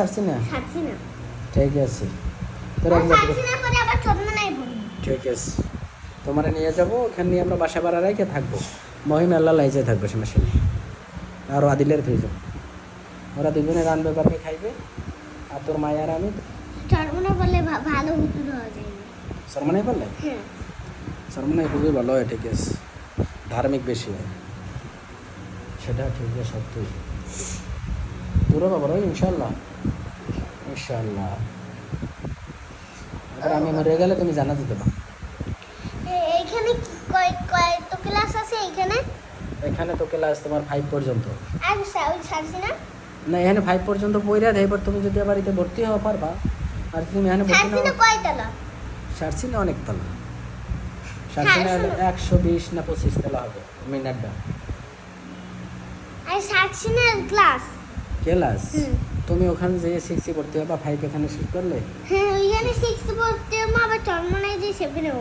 ছাড়ছি না ছাড়ছি না ঠিক আছে তোর আর একবার ছাড়ছি না পরে আবার ছোট নাই বলবো ঠিক আছে তোমার নিয়ে যাবো ওখানে নিয়ে আমরা বাসা ভাড়া রেখে থাকবো মহিম আল্লাহ লাইজে থাকবে সমস্যা নেই আর আদিলের থেকে ওরা দুজনে রানবে পারবে খাইবে আর তোর মায়ের আমি চরমনা বললে ভালো হুজুর হওয়া যায় শর্মানাই বললে হ্যাঁ শর্মানাই খুবই ভালো হয় ঠিক আছে ধার্মিক বেশি হয় সেটা ঠিক আছে সত্যি দূরে বাবা ইনশাল্লাহ ইনশাল্লাহ এবার আমি মরে গেলে তুমি জানাতে দেবা এইখানে কয় তো ক্লাস আছে এইখানে এখানে তো ক্লাস তোমার 5 পর্যন্ত আর ওই ছাড়ছি না না এখানে 5 পর্যন্ত পড়া দেয় এবার তুমি যদি আবার এতে ভর্তি হওয়া পারবা আর তুমি এখানে ভর্তি ছাড়ছি না না কয়তলা সারছি না অনেক তলা সারছি না হলে 120 না 25 তলা হবে মিনারটা আর ছাড়ছি না ক্লাস ক্লাস হুম। তুমি ওখানে যে 6 ভর্তি হবা 5 এখানে শেষ করলে হ্যাঁ ওইখানে 6 পড়তে আবার চরমনায় যে 7 এ